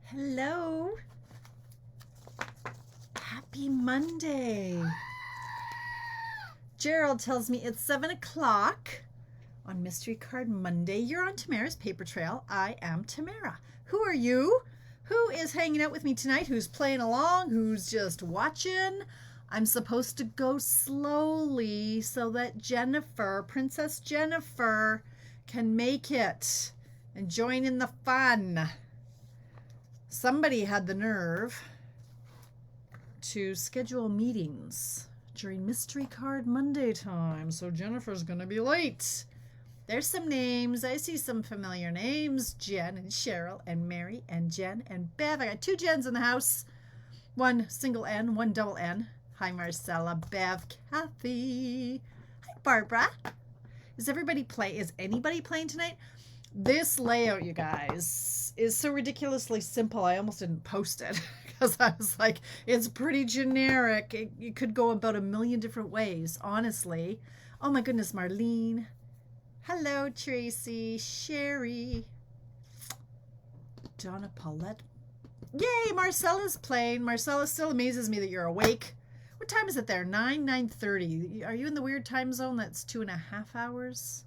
Hello. Happy Monday. Gerald tells me it's 7 o'clock on Mystery Card Monday. You're on Tamara's paper trail. I am Tamara. Who are you? Who is hanging out with me tonight? Who's playing along? Who's just watching? I'm supposed to go slowly so that Princess Jennifer, can make it and join in the fun. Somebody had the nerve to schedule meetings during Mystery Card Monday time, so Jennifer's going to be late. There's some names. I see some familiar names. Jen and Cheryl and Mary and Jen and Bev. I got two Jens in the house. One single N, one double N. Hi, Marcella, Bev, Kathy. Hi, Barbara. Is anybody playing tonight? This layout, you guys, is so ridiculously simple. I almost didn't post it because I was like, it's pretty generic. You could go about a million different ways, honestly. Oh my goodness, Marlene. Hello, Tracy, Sherry, Donna Paulette. Yay, Marcella's playing. Marcella, still amazes me that you're awake. What time is it there? 9:30. Are you in the weird time zone that's 2.5 hours?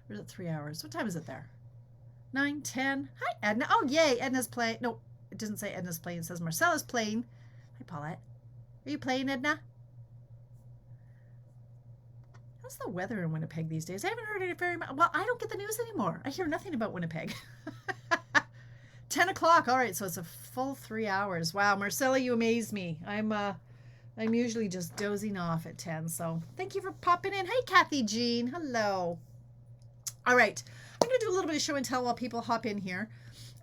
Or is it 3 hours? What time is it there? 9:10. Hi, Edna. Oh, yay. Edna's playing. No, it doesn't say Edna's playing. It says Marcella's playing. Hi, Paulette. Are you playing, Edna? How's the weather in Winnipeg these days? I haven't heard it very much. Well, I don't get the news anymore. I hear nothing about Winnipeg. 10 o'clock. All right, so it's a full 3 hours. Wow, Marcella, you amaze me. I'm usually just dozing off at 10, so thank you for popping in. Hey, Kathy Jean. Hello. All right, I'm going to do a little bit of show and tell while people hop in here.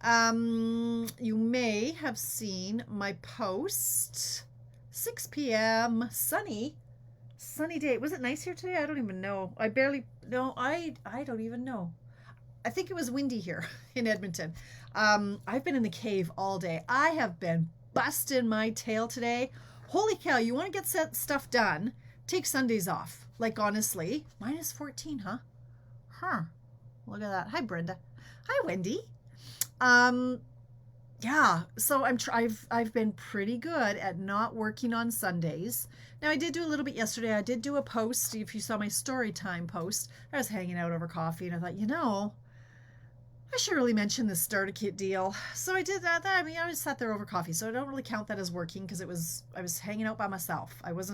You may have seen my post, 6 p.m., sunny day. Was it nice here today? I don't even know. I don't even know. I think it was windy here in Edmonton. I've been in the cave all day. I have been busting my tail today. Holy cow, you want to get stuff done, take Sundays off. Like, honestly, -14, huh? Huh. Look at that. Hi, Brenda. Hi, Wendy. Yeah, so I've been pretty good at not working on Sundays. Now, I did do a little bit yesterday. I did do a post. If you saw my story time post, I was hanging out over coffee, and I thought, I should really mention this starter kit deal. So I did that. I just sat there over coffee, so I don't really count that as working because I was hanging out by myself. It was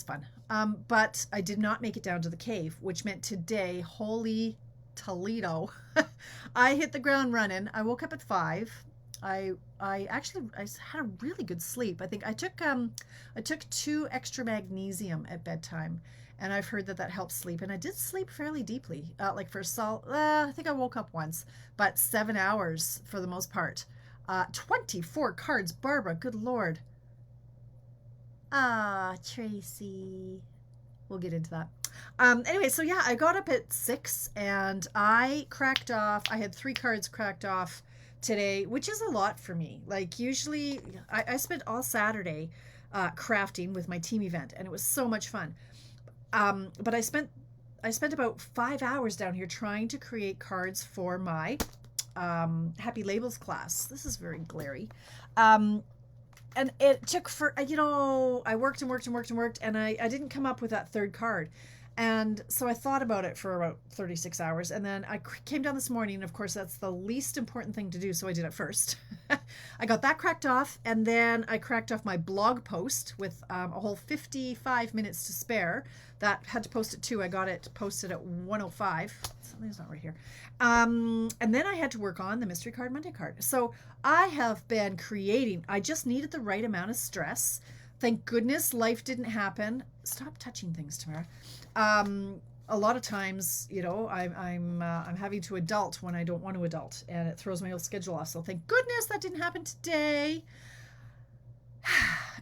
fun. But I did not make it down to the cave, which meant today, holy Toledo, I hit the ground running. I woke up at 5. I had a really good sleep. I think I took 2 extra magnesium at bedtime, and I've heard that helps sleep. And I did sleep fairly deeply. I think I woke up once, but 7 hours for the most part. 24 cards, Barbara. Good Lord. Tracy. We'll get into that. Anyway, so yeah, I got up at 6 and I had 3 cards cracked off today, which is a lot for me. Like, usually I spent all Saturday crafting with my team event, and it was so much fun. But I spent about 5 hours down here trying to create cards for my Happy Labels class. This is very glary. And it took I worked and worked and worked and worked, and I didn't come up with that third card. And so I thought about it for about 36 hours, and then I came down this morning, and of course that's the least important thing to do, so I did it first. I got that cracked off, and then I cracked off my blog post with a whole 55 minutes to spare. That had to post at 2. I got it posted at 1:05. Something's not right here. And then I had to work on the Mystery Card Monday card. So I have been creating. I just needed the right amount of stress. Thank goodness life didn't happen. Stop touching things, Tamara. A lot of times, I'm having to adult when I don't want to adult, and it throws my whole schedule off. So thank goodness that didn't happen today.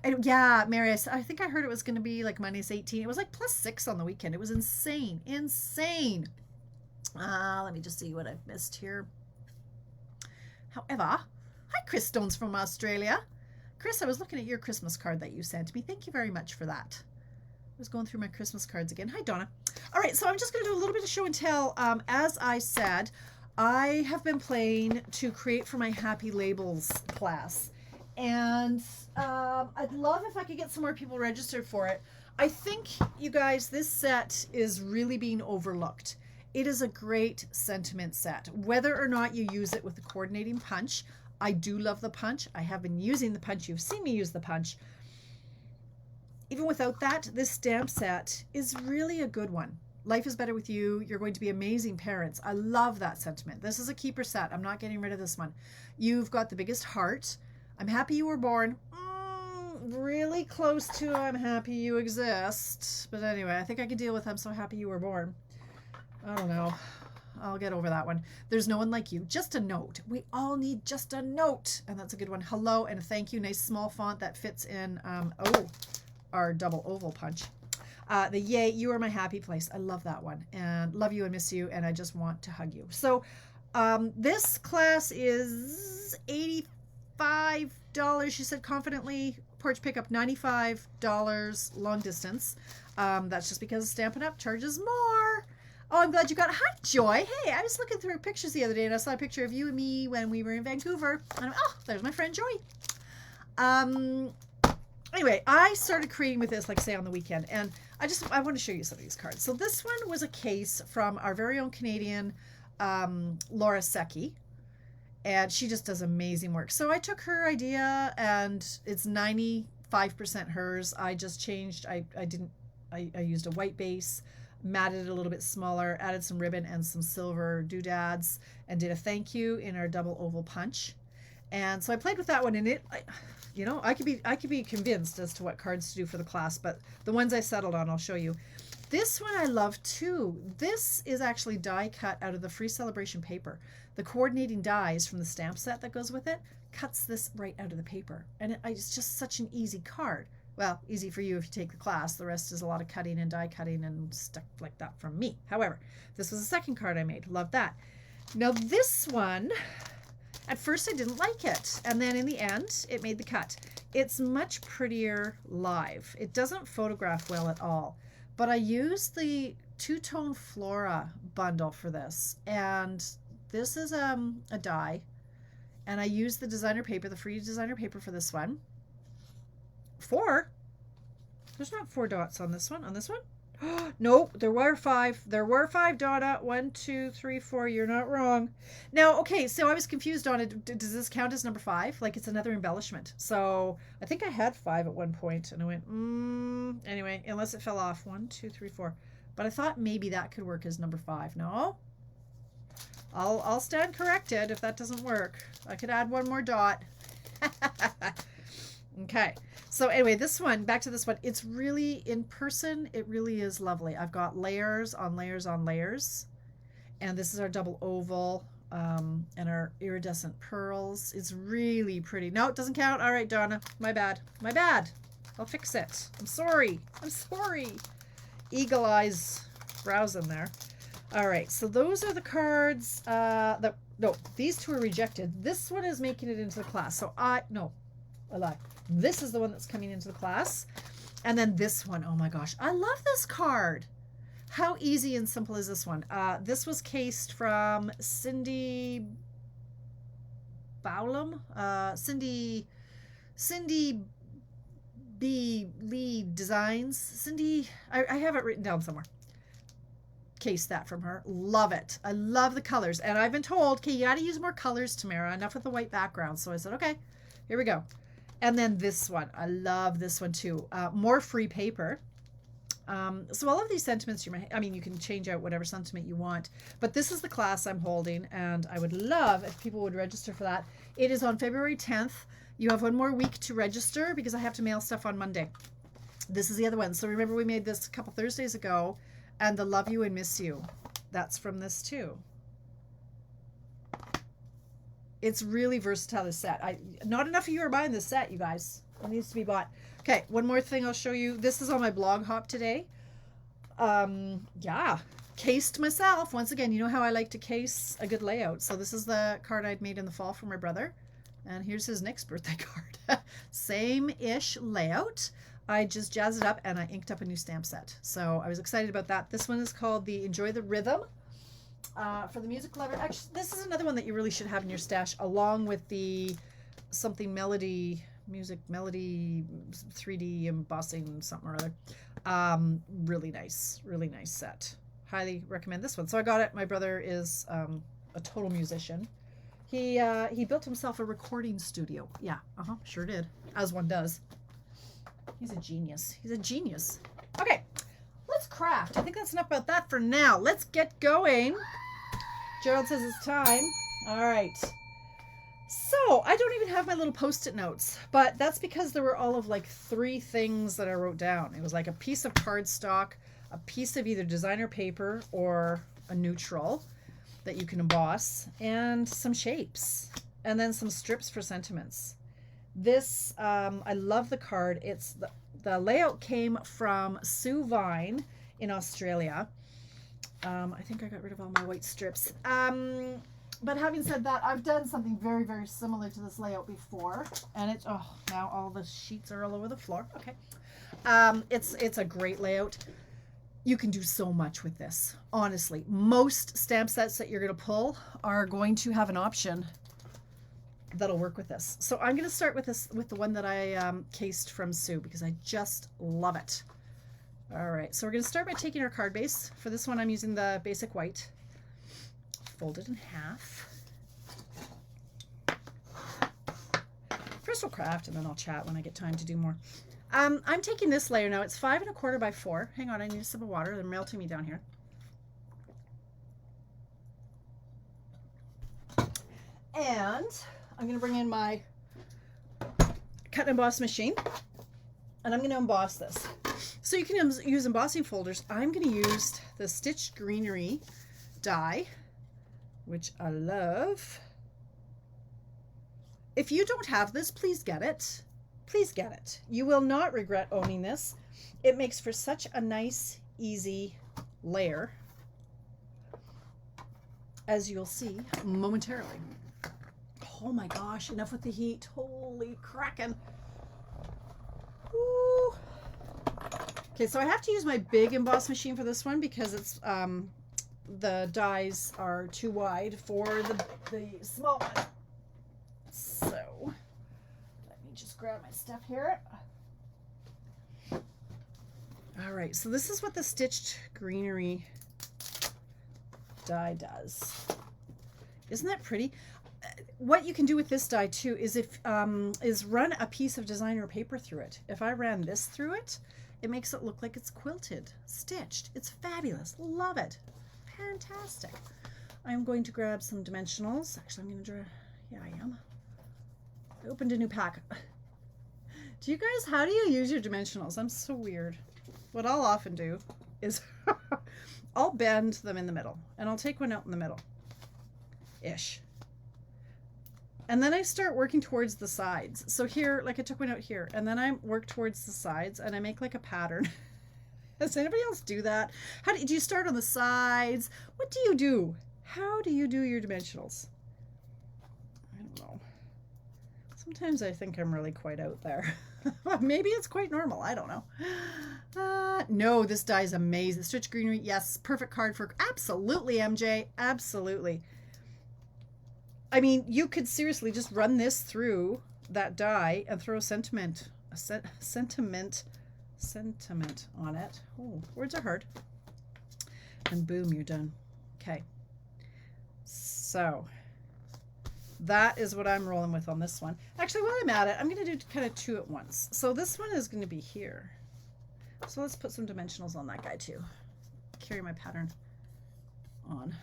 And yeah, Mary, I think I heard it was going to be like -18. It was like +6 on the weekend. It was insane. Let me just see what I've missed here. However, hi, Chris Stones from Australia. Chris, I was looking at your Christmas card that you sent me. Thank you very much for that. I was going through my Christmas cards again. Hi, Donna. All right, so I'm just going to do a little bit of show and tell. As I said, I have been playing to create for my Happy Labels class. And I'd love if I could get some more people registered for it. I think, you guys, this set is really being overlooked. It is a great sentiment set. Whether or not you use it with the coordinating punch, I do love the punch. I have been using the punch. You've seen me use the punch. Even without that, this stamp set is really a good one. Life is better with you. You're going to be amazing parents. I love that sentiment. This is a keeper set. I'm not getting rid of this one. You've got the biggest heart. I'm happy you were born. Really close to I'm happy you exist. But anyway, I think I can deal with I'm so happy you were born. I don't know. I'll get over that one. There's no one like you. Just a note. We all need just a note. And that's a good one. Hello and a thank you. Nice small font that fits in our double oval punch. The yay, you are my happy place. I love that one. And love you and miss you. And I just want to hug you. So this class is $85. She said confidently. Porch pickup $95. Long distance. That's just because Stampin' Up! Charges more. Oh, I'm glad you got. Hi, Joy. Hey, I was looking through pictures the other day and I saw a picture of you and me when we were in Vancouver. And there's my friend Joy. Anyway, I started creating with this, like say on the weekend, and I want to show you some of these cards. So this one was a case from our very own Canadian Laura Secchi, and she just does amazing work. So I took her idea, and it's 95% hers. I just changed. I used a white base, matted it a little bit smaller, added some ribbon and some silver doodads, and did a thank you in our double oval punch. And so I played with that one, and I could be convinced as to what cards to do for the class, but the ones I settled on, I'll show you. This one I love too. This is actually die cut out of the free celebration paper. The coordinating dies from the stamp set that goes with it cuts this right out of the paper, and it's just such an easy card. Well, easy for you if you take the class. The rest is a lot of cutting and die cutting and stuff like that from me. However, this was the second card I made. Love that. Now this one, at first I didn't like it, and then in the end it made the cut. It's much prettier live. It doesn't photograph well at all, but I used the two-tone Flora bundle for this, and this is a die, and I used the designer paper, the free designer paper for this one. There's not 4 dots on this one. No, there were 5. There were 5, Donna. 1, 2, 3, 4. You're not wrong. Now, okay, so I was confused on it. Does this count as number 5? Like it's another embellishment. So I think I had 5 at one point, and I went, anyway, unless it fell off. 1, 2, 3, 4. But I thought maybe that could work as number 5. No? I'll stand corrected if that doesn't work. I could add 1 more dot. Okay. So anyway, this one, back to this one, it's really, in person, it really is lovely. I've got layers on layers on layers. And this is our double oval and our iridescent pearls. It's really pretty. No, it doesn't count. All right, Donna. My bad. My bad. I'll fix it. I'm sorry. I'm sorry. Eagle eyes browsing there. All right, so those are the cards. No, these 2 are rejected. This one is making it into the class. So I lied. This is the one that's coming into the class. And then this one, oh my gosh, I love this card. How easy and simple is this one? This was cased from Cindy Bowlam. Cindy B. Lee Designs. Cindy, I have it written down somewhere. Case that from her. Love it. I love the colors. And I've been told, okay, you got to use more colors, Tamara. Enough with the white background. So I said, okay, here we go. And then this one, I love this one too. More free paper. So all of these sentiments, you can change out whatever sentiment you want, but this is the class I'm holding, and I would love if people would register for that. It is on February 10th. You have 1 more week to register because I have to mail stuff on Monday. This is the other one. So remember we made this a couple Thursdays ago, and the love you and miss you. That's from this too. It's really versatile, this set. Not enough of you are buying this set, you guys. It needs to be bought. Okay, one more thing I'll show you. This is on my blog hop today. Yeah, cased myself. Once again, you know how I like to case a good layout. So this is the card I'd made in the fall for my brother. And here's his next birthday card. Same-ish layout. I just jazzed it up and I inked up a new stamp set. So I was excited about that. This one is called the Enjoy the Rhythm. For the music lover, actually, this is another one that you really should have in your stash, along with the something music melody 3D embossing something or other. Really nice set. Highly recommend this one. So I got it. My brother is a total musician. He built himself a recording studio. Yeah, sure did, as one does. He's a genius. Okay, let's craft. I think that's enough about that for now. Let's get going. Gerald says it's time. All right. So I don't even have my little Post-it notes, but that's because there were all of like 3 things that I wrote down. It was like a piece of cardstock, a piece of either designer paper or a neutral that you can emboss, and some shapes, and then some strips for sentiments. This, I love the card. It's the layout came from Sue Vine in Australia. I think I got rid of all my white strips. But having said that, I've done something very, very similar to this layout before, and it's, now all the sheets are all over the floor. Okay. It's a great layout. You can do so much with this. Honestly, most stamp sets that you're going to pull are going to have an option that'll work with this. So I'm going to start with the one that I cased from Sue, because I just love it. All right, so we're going to start by taking our card base. For this one, I'm using the basic white. Fold it in half. First we'll craft, and then I'll chat when I get time to do more. I'm taking this layer now. It's 5 1/4 by 4. Hang on, I need a sip of water. They're melting me down here. And I'm going to bring in my cut and emboss machine, and I'm going to emboss this. So you can use embossing folders. I'm going to use the Stitched Greenery die, which I love. If you don't have this, please get it. Please get it. You will not regret owning this. It makes for such a nice, easy layer, as you'll see momentarily. Oh my gosh, enough with the heat. Holy crackin'. Woo. Okay, so I have to use my big emboss machine for this one, because it's the dies are too wide for the small one. So let me just grab my stuff here. All right, so this is what the Stitched Greenery die does. Isn't that pretty? What you can do with this die too is run a piece of designer paper through it. If I ran this through it, it makes it look like it's quilted, stitched. It's fabulous. Love it. Fantastic. I'm going to grab some dimensionals. Actually, I'm going to draw. Yeah, I am. I opened a new pack. Do you guys, how do you use your dimensionals? I'm so weird. What I'll often do is I'll bend them in the middle, and I'll take one out in the middle ish. And then I start working towards the sides. So here, like I took one out here, and then I work towards the sides, and I make like a pattern. Does anybody else do that? How do you start on the sides? What do you do? How do you do your dimensionals? I don't know. Sometimes I think I'm really quite out there. Maybe it's quite normal. I don't know. No, this die is amazing. Stitched Greenery, yes, perfect card for absolutely, MJ, absolutely. I mean, you could seriously just run this through that die and throw a sentiment on it. Oh, words are hard. And boom, you're done. Okay. So that is what I'm rolling with on this one. Actually, while I'm at it, I'm going to do kind of 2 at once. So this one is going to be here. So let's put some dimensionals on that guy too. Carry my pattern on.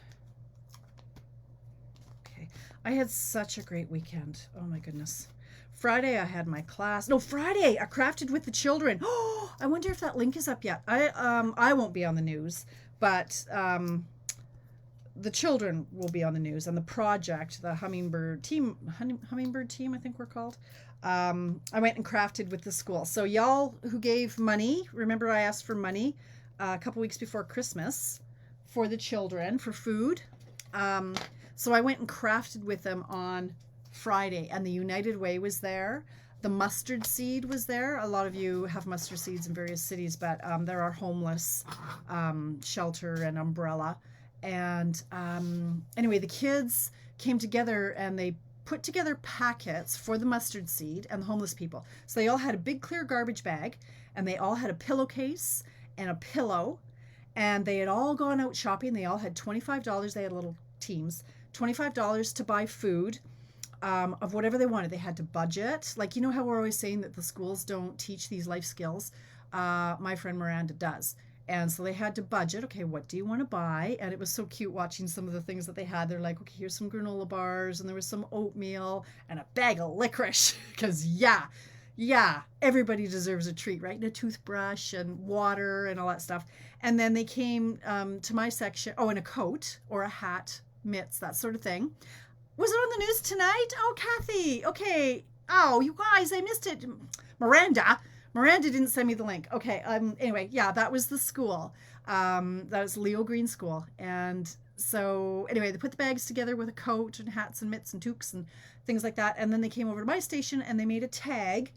Okay. I had such a great weekend. Oh my goodness. Friday I had my class. No, Friday I crafted with the children. Oh, I wonder if that link is up yet. I won't be on the news, but the children will be on the news, and the project, the hummingbird team, I think we're called. I went and crafted with the school. So y'all who gave money, remember I asked for money a couple weeks before Christmas for the children for food. So I went and crafted with them on Friday, and the United Way was there. The mustard seed was there. A lot of you have mustard seeds in various cities, but there are homeless shelter and umbrella. And anyway, the kids came together and they put together packets for the mustard seed and the homeless people. So they all had a big clear garbage bag, and they all had a pillowcase and a pillow, and they had all gone out shopping. They all had $25. They had little teams, $25 to buy food, of whatever they wanted. They had to budget. Like, you know how we're always saying that the schools don't teach these life skills? My friend Miranda does. And so they had to budget. Okay, what do you want to buy? And it was so cute watching some of the things that they had. They're like, okay, here's some granola bars, and there was some oatmeal and a bag of licorice. Because, yeah, everybody deserves a treat, right? And a toothbrush and water and all that stuff. And then they came to my section. Oh, and a coat or a hat, mitts, that sort of thing. Was it on the news tonight? Oh, Kathy. Okay. Oh, you guys, I missed it. Miranda didn't send me the link. Okay. Anyway, yeah, that was the school. That was Leo Green School. And so anyway, they put the bags together with a coat and hats and mitts and toques and things like that. And then they came over to my station and they made a tag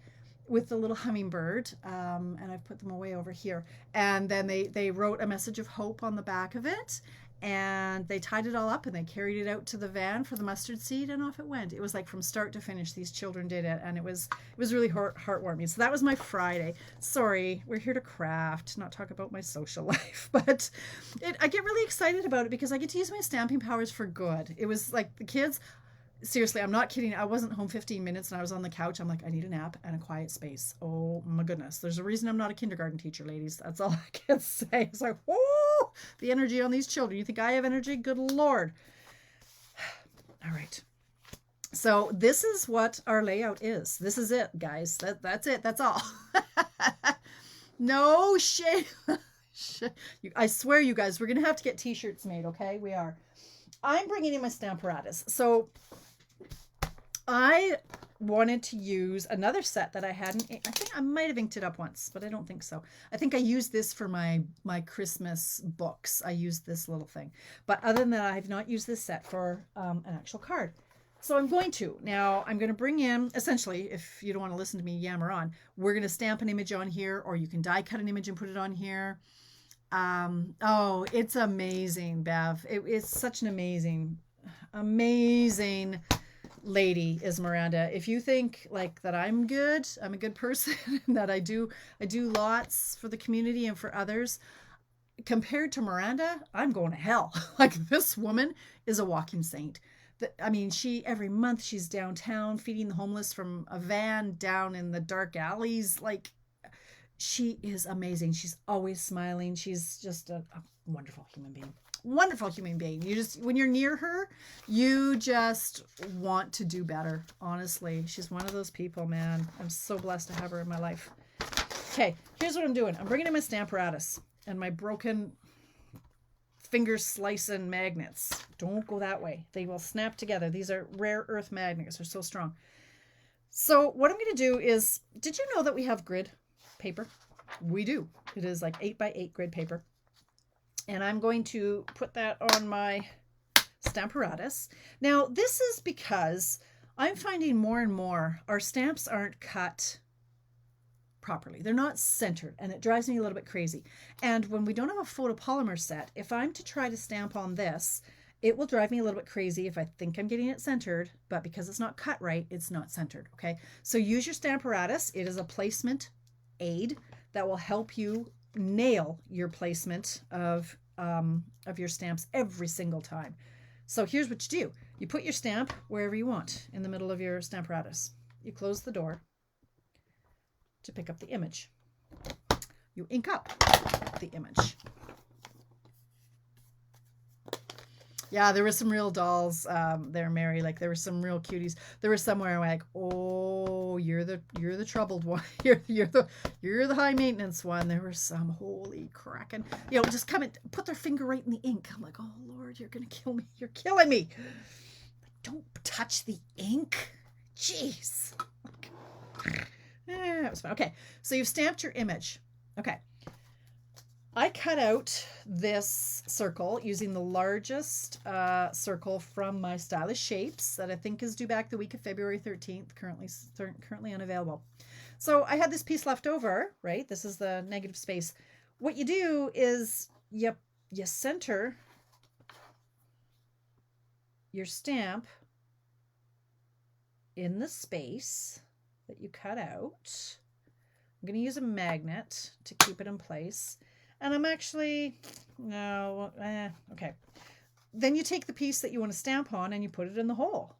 with the little hummingbird. And I've put them away over here. And then they wrote a message of hope on the back of it. And they tied it all up and they carried it out to the van for the mustard seed, and off it went. It was like from start to finish, these children did it, and it was really heartwarming. So that was my Friday. Sorry, we're here to craft, not talk about my social life, but I get really excited about it because I get to use my stamping powers for good. It was like the kids. Seriously, I'm not kidding. I wasn't home 15 minutes and I was on the couch. I'm like, I need a nap and a quiet space. Oh my goodness. There's a reason I'm not a kindergarten teacher, ladies. That's all I can say. It's like, whoa, the energy on these children. You think I have energy? Good Lord. All right. So this is what our layout is. This is it, guys. That's it. That's all. No shame. I swear, you guys, we're going to have to get t-shirts made. Okay. We are. I'm bringing in my Stamparatus. So I wanted to use another set that I hadn't. I think I might have inked it up once, but I don't think so. I think I used this for my Christmas books. I used this little thing. But other than that, I have not used this set for an actual card. So I'm going to. Now, I'm going to bring in, essentially, if you don't want to listen to me yammer on, we're going to stamp an image on here, or you can die cut an image and put it on here. Oh, it's amazing, Bev. It's such an amazing lady is Miranda. If you think like that I'm a good person, that I do lots for the community and for others, compared to Miranda, I'm going to hell. Like, this woman is a walking saint. I mean, every month she's downtown feeding the homeless from a van down in the dark alleys. Like, she is amazing. She's always smiling. She's just a wonderful human being. Wonderful human being. When you're near her, you just want to do better. Honestly, she's one of those people, man. I'm so blessed to have her in my life. Okay, here's what I'm doing. I'm bringing in my Stamparatus and my broken finger slicing magnets. Don't go that way. They will snap together. These are rare earth magnets. They're so strong. So what I'm going to do is, did you know that we have grid paper? We do. It is like 8x8 grid paper. And I'm going to put that on my Stamparatus. Now, this is because I'm finding more and more our stamps aren't cut properly. They're not centered, and it drives me a little bit crazy. And when we don't have a photopolymer set, if I'm to try to stamp on this, it will drive me a little bit crazy if I think I'm getting it centered, but because it's not cut right, it's not centered, okay? So use your Stamparatus. It is a placement aid that will help you nail your placement of your stamps every single time. So here's what you do. You put your stamp wherever you want in the middle of your Stamparatus. You close the door to pick up the image. You ink up the image. Yeah, there were some real dolls there, Mary. Like, there were some real cuties. There was somewhere like, oh, you're the troubled one. You're the high maintenance one. There were some, holy cracking, just come and put their finger right in the ink. I'm like, oh Lord, you're gonna kill me. You're killing me. Like, don't touch the ink. Jeez. It was fun. Okay, so you've stamped your image. Okay. I cut out this circle using the largest circle from my Stylish Shapes that I think is due back the week of February 13th, currently unavailable. So I had this piece left over, right? This is the negative space. What you do is you center your stamp in the space that you cut out. I'm going to use a magnet to keep it in place. And I'm actually, no, okay. Then you take the piece that you want to stamp on and you put it in the hole.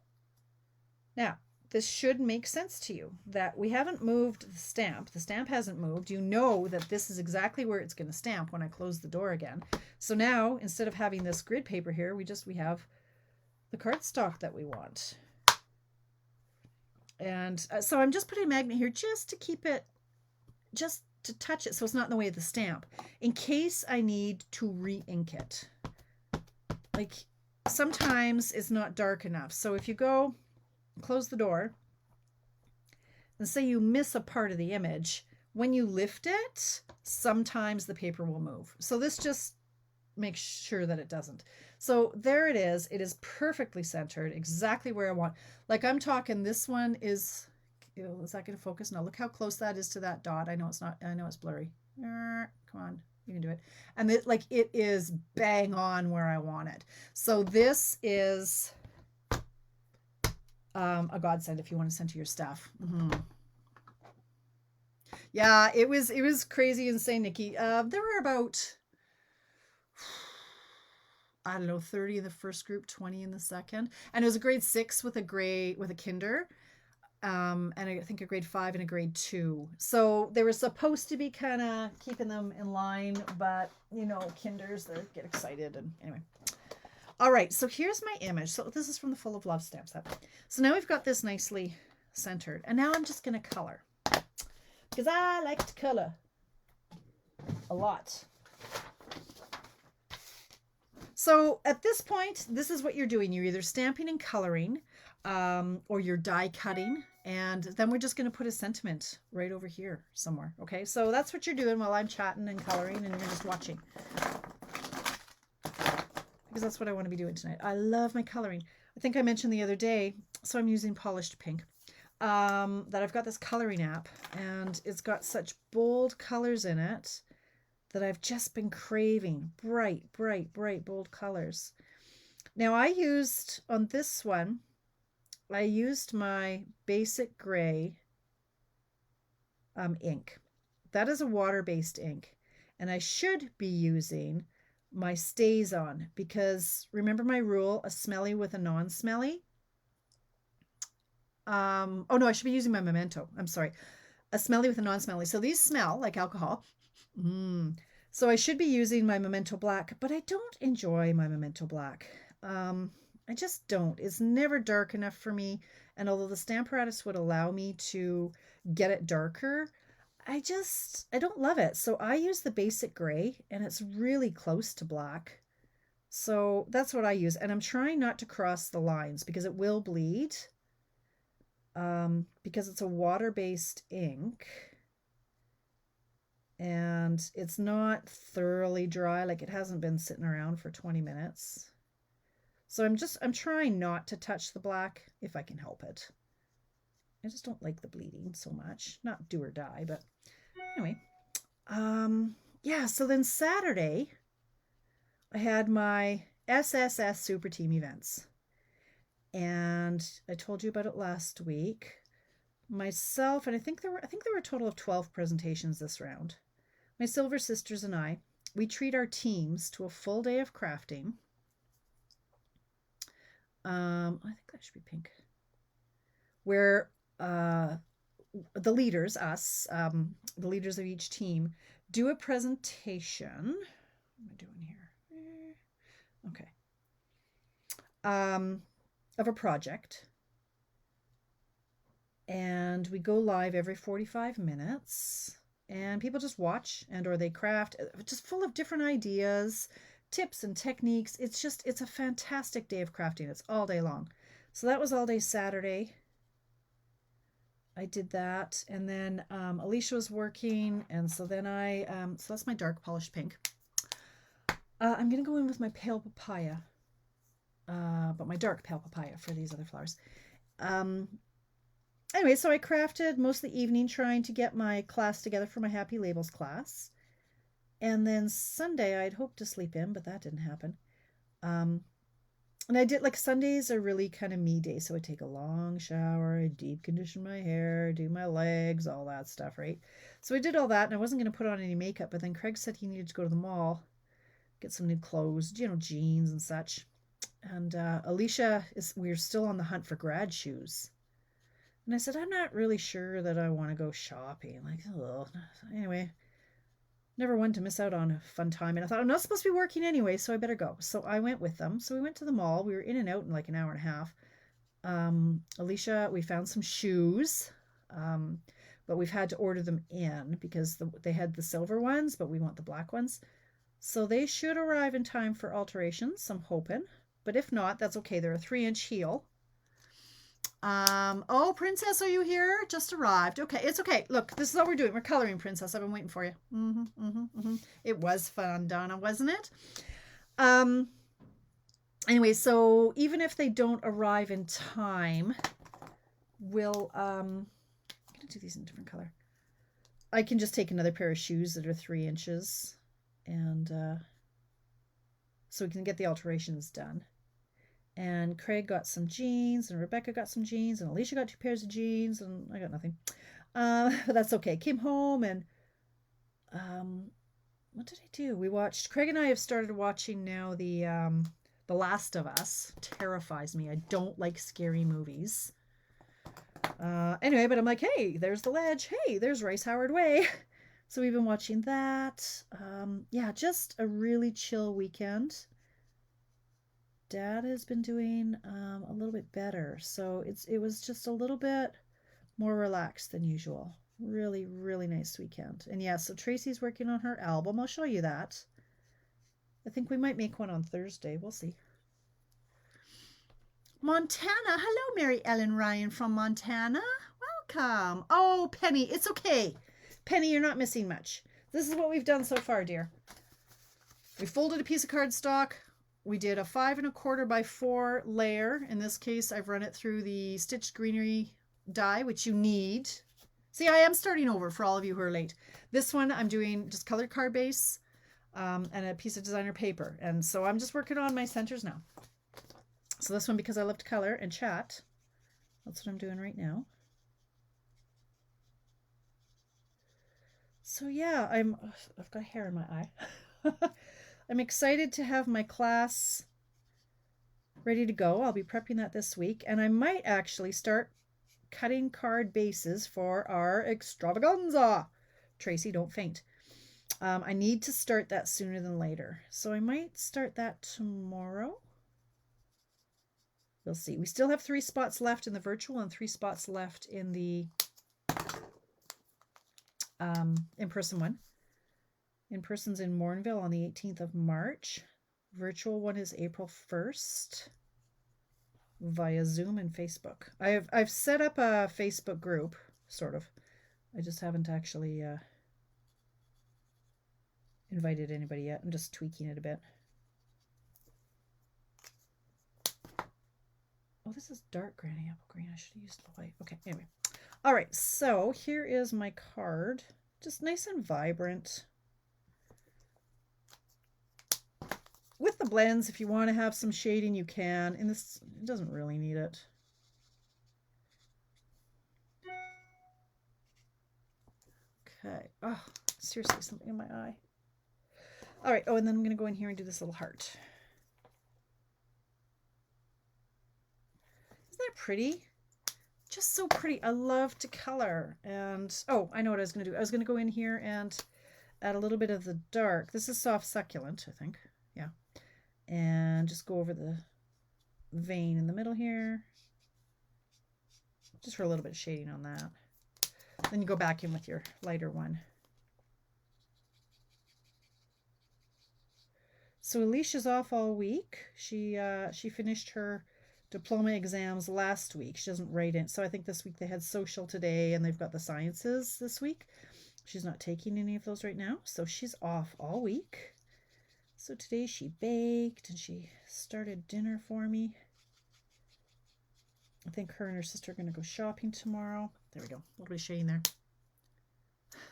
Now, this should make sense to you that we haven't moved the stamp. The stamp hasn't moved. You know that this is exactly where it's going to stamp when I close the door again. So now, instead of having this grid paper here, we have the cardstock that we want. And so I'm just putting a magnet here just to keep it, just to touch it so it's not in the way of the stamp, in case I need to re-ink it. Like sometimes it's not dark enough. So if you go close the door and say you miss a part of the image, when you lift it, sometimes the paper will move. So this just makes sure that it doesn't. So there it is. It is perfectly centered, exactly where I want. Like I'm talking, this one is that going to focus? No, look how close that is to that dot. I know it's not, I know it's blurry. Come on, you can do it. And it is bang on where I want it. So this is a godsend if you want to center your stuff. Yeah, it was crazy, insane, Nikki. There were about, I don't know, 30 in the first group, 20 in the second. And it was a grade 6 with a kinder. And I think a grade 5 and a grade 2. So they were supposed to be kind of keeping them in line, but you know, kinders, they get excited. And anyway. All right, so here's my image. So this is from the Full of Love stamp set. So now we've got this nicely centered. And now I'm just going to color. Because I like to color a lot. So at this point, this is what you're doing. You're either stamping and coloring, or you're die cutting. And then we're just going to put a sentiment right over here somewhere. Okay, so that's what you're doing while I'm chatting and coloring and you're just watching. Because that's what I want to be doing tonight. I love my coloring. I think I mentioned the other day, so I'm using polished pink, that I've got this coloring app and it's got such bold colors in it that I've just been craving. Bright, bright, bright, bold colors. Now I used, on this one, I used my basic gray ink. That is a water-based ink. And I should be using my StazOn because remember my rule, a smelly with a non-smelly? Oh no, I should be using my Memento. I'm sorry. A smelly with a non-smelly. So these smell like alcohol. So I should be using my Memento Black, but I don't enjoy my Memento Black. I just don't. It's never dark enough for me. And although the Stamparatus would allow me to get it darker, I don't love it. So I use the basic gray and it's really close to black. So that's what I use. And I'm trying not to cross the lines because it will bleed. Because it's a water-based ink. And it's not thoroughly dry. Like it hasn't been sitting around for 20 minutes. So I'm trying not to touch the black if I can help it. I just don't like the bleeding so much. Not do or die, but anyway. Yeah, so then Saturday, I had my SSS Super Team events. And I told you about it last week. Myself, and I think there were a total of 12 presentations this round. My Silver Sisters and I, we treat our teams to a full day of crafting. I think that should be pink. Where the leaders, us, the leaders of each team, do a presentation. What am I doing here? Okay. Of a project. And we go live every 45 minutes. And people just watch and or they craft, just full of different ideas, tips and techniques. It's a fantastic day of crafting. It's all day long. So that was all day Saturday. I did that. And then Alicia was working. And so then so that's my dark polished pink. I'm going to go in with my pale papaya. But my dark pale papaya for these other flowers. Anyway, so I crafted most of the evening trying to get my class together for my Happy Labels class. And then Sunday, I'd hoped to sleep in, but that didn't happen. And I did, like, Sundays are really kind of me day. So I take a long shower, I deep condition my hair, do my legs, all that stuff, right? So I did all that and I wasn't going to put on any makeup. But then Craig said he needed to go to the mall, get some new clothes, jeans and such. And Alicia we're still on the hunt for grad shoes. And I said, I'm not really sure that I want to go shopping. Like, oh, anyway, never one to miss out on a fun time. And I thought, I'm not supposed to be working anyway, so I better go. So I went with them. So we went to the mall. We were in and out in like an hour and a half. Alicia, we found some shoes, but we've had to order them in because they had the silver ones, but we want the black ones. So they should arrive in time for alterations, I'm hoping. But if not, that's okay. They're a 3-inch heel. Oh, Princess, are you here? Just arrived. Okay, it's okay. Look, this is what we're doing. We're coloring, Princess. I've been waiting for you. It was fun, Donna, wasn't it? Anyway, so even if they don't arrive in time, we'll I'm gonna do these in a different color. I can just take another pair of shoes that are 3 inches, and so we can get the alterations done. And Craig got some jeans, and Rebecca got some jeans, and Alicia got 2 pairs of jeans, and I got nothing. But that's okay. Came home, and what did I do? We watched. Craig and I have started watching now the Last of Us. Terrifies me. I don't like scary movies. Anyway, but I'm like, hey, there's the ledge. Hey, there's Rice Howard Way. So we've been watching that. Yeah, just a really chill weekend. Dad has been doing a little bit better, so it was just a little bit more relaxed than usual. Really, really nice weekend. And yeah, so Tracy's working on her album. I'll show you that. I think we might make one on Thursday. We'll see. Montana. Hello, Mary Ellen Ryan from Montana. Welcome. Oh, Penny, it's okay. Penny, you're not missing much. This is what we've done so far, dear. We folded a piece of cardstock. We did a 5 1/4 by 4 layer. In this case, I've run it through the Stitched Greenery die, which you need. See, I am starting over for all of you who are late. This one, I'm doing just colored card base and a piece of designer paper. And so I'm just working on my centers now. So this one, because I love to color and chat, that's what I'm doing right now. So yeah, I've got hair in my eye. I'm excited to have my class ready to go. I'll be prepping that this week, and I might actually start cutting card bases for our extravaganza. Tracy, don't faint. I need to start that sooner than later, so I might start that tomorrow. We'll see. We still have 3 spots left in the virtual and 3 spots left in the in-person one. In-person's in Mornville on the 18th of March. Virtual one is April 1st via Zoom and Facebook. I've set up a Facebook group, sort of. I just haven't actually invited anybody yet. I'm just tweaking it a bit. Oh, this is dark granny apple green. I should have used the white. Okay, anyway. All right, so here is my card. Just nice and vibrant. With the blends, if you want to have some shading, you can. And this, it doesn't really need it. Okay. Oh, seriously, something in my eye. All right. Oh, and then I'm going to go in here and do this little heart. Isn't that pretty? Just so pretty. I love to color. And, oh, I know what I was going to do. I was going to go in here and add a little bit of the dark. This is soft succulent, I think. Yeah. And just go over the vein in the middle here. Just for a little bit of shading on that. Then you go back in with your lighter one. So Alicia's off all week. She finished her diploma exams last week. She doesn't write in. So I think this week they had social today and they've got the sciences this week. She's not taking any of those right now. So she's off all week. So today she baked and she started dinner for me. I think her and her sister are going to go shopping tomorrow. There we go. A little bit of shading there.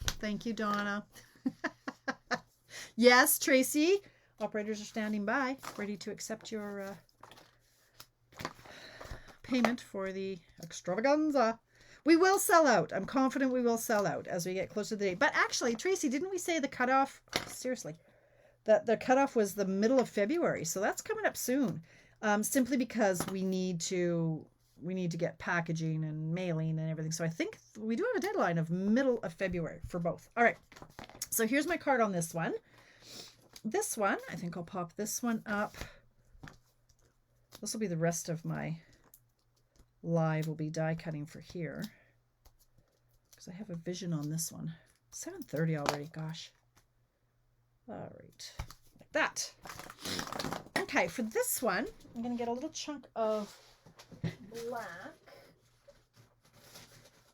Thank you, Donna. Yes, Tracy. Operators are standing by, ready to accept your payment for the extravaganza. We will sell out. I'm confident we will sell out as we get closer to the date. But actually, Tracy, didn't we say the cutoff? Seriously, that the cutoff was the middle of February, so that's coming up soon. Simply because we need to get packaging and mailing and everything. So I think we do have a deadline of middle of February for both. All right. So here's my card on this one. This one, I think I'll pop this one up. This will be the rest of my live. Will be die cutting for here. Because I have a vision on this one. 7:30 already, gosh. All right, like that. Okay, for this one, I'm going to get a little chunk of black.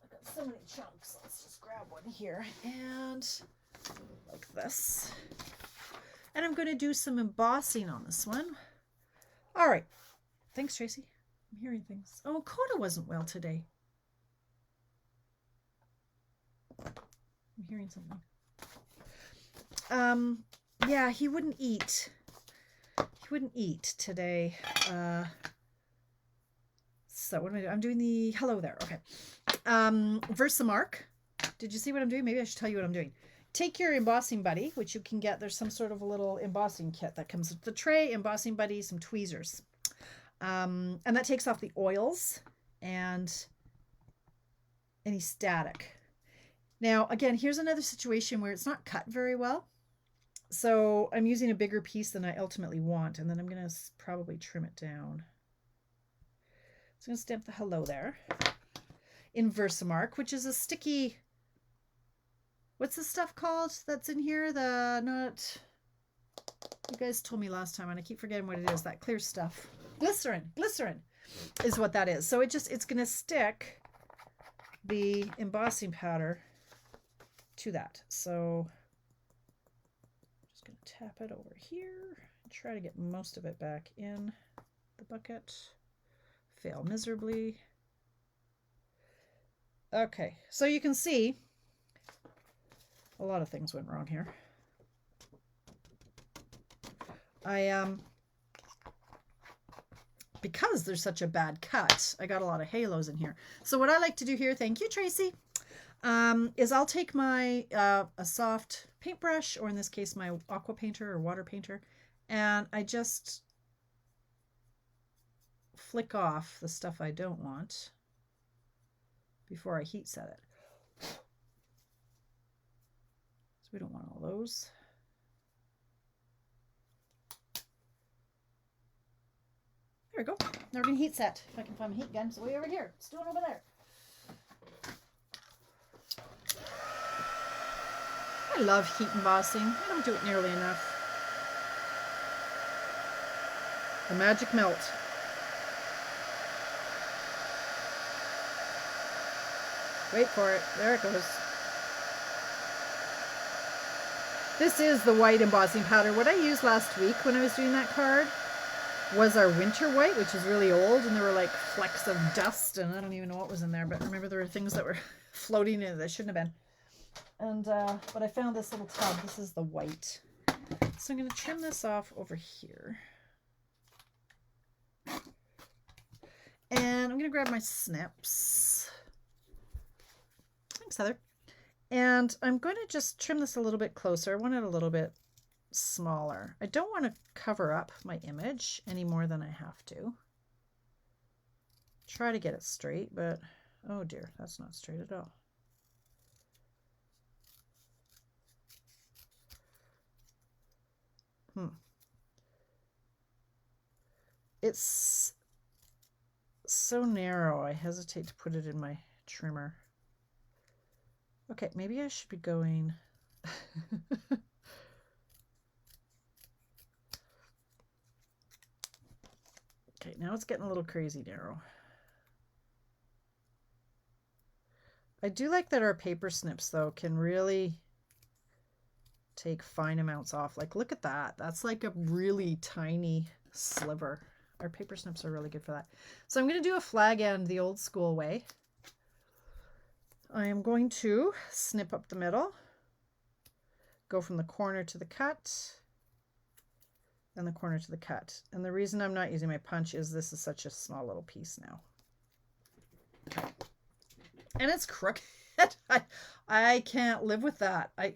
I've got so many chunks. Let's just grab one here and like this. And I'm going to do some embossing on this one. All right. Thanks, Tracy. I'm hearing things. Oh, Coda wasn't well today. I'm hearing something. Yeah, he wouldn't eat. He wouldn't eat today. So what am I doing? I'm doing the hello there. Okay. Versamark. Did you see what I'm doing? Maybe I should tell you what I'm doing. Take your embossing buddy, which you can get. There's some sort of a little embossing kit that comes with the tray, embossing buddy, some tweezers. And that takes off the oils and any static. Now, again, here's another situation where it's not cut very well. So I'm using a bigger piece than I ultimately want, and then I'm going to probably trim it down. So I'm going to stamp the hello there in Versamark, which is a sticky, what's the stuff called that's in here? You guys told me last time, and I keep forgetting what it is, that clear stuff. Glycerin is what that is. So it's going to stick the embossing powder to that. So just going to tap it over here and try to get most of it back in the bucket. Fail miserably. Okay, so you can see a lot of things went wrong here. Because there's such a bad cut, I got a lot of halos in here. So what I like to do here, thank you, Tracy, is I'll take my a soft paintbrush, or in this case my aqua painter or water painter, and I just flick off the stuff I don't want before I heat set it. So we don't want all those. There we go. Now we're going to heat set. If I can find my heat gun, it's way over here. It's doing over there. I love heat embossing. I don't do it nearly enough. The magic melt. Wait for it. There it goes. This is the white embossing powder. What I used last week when I was doing that card was our winter white, which is really old, and there were like flecks of dust, and I don't even know what was in there, but remember there were things that were floating in that shouldn't have been. And but I found this little tub. This is the white. So I'm going to trim this off over here. And I'm going to grab my snips. Thanks, Heather. And I'm going to just trim this a little bit closer. I want it a little bit smaller. I don't want to cover up my image any more than I have to. Try to get it straight, but oh dear, that's not straight at all. It's so narrow, I hesitate to put it in my trimmer. Okay, maybe I should be going... Okay, now it's getting a little crazy narrow. I do like that our paper snips, though, can really take fine amounts off. Like, look at that. That's like a really tiny sliver. Our paper snips are really good for that. So I'm going to do a flag end the old school way. I am going to snip up the middle, go from the corner to the cut, and the corner to the cut. And the reason I'm not using my punch is this is such a small little piece now. And it's crooked. I can't live with that. I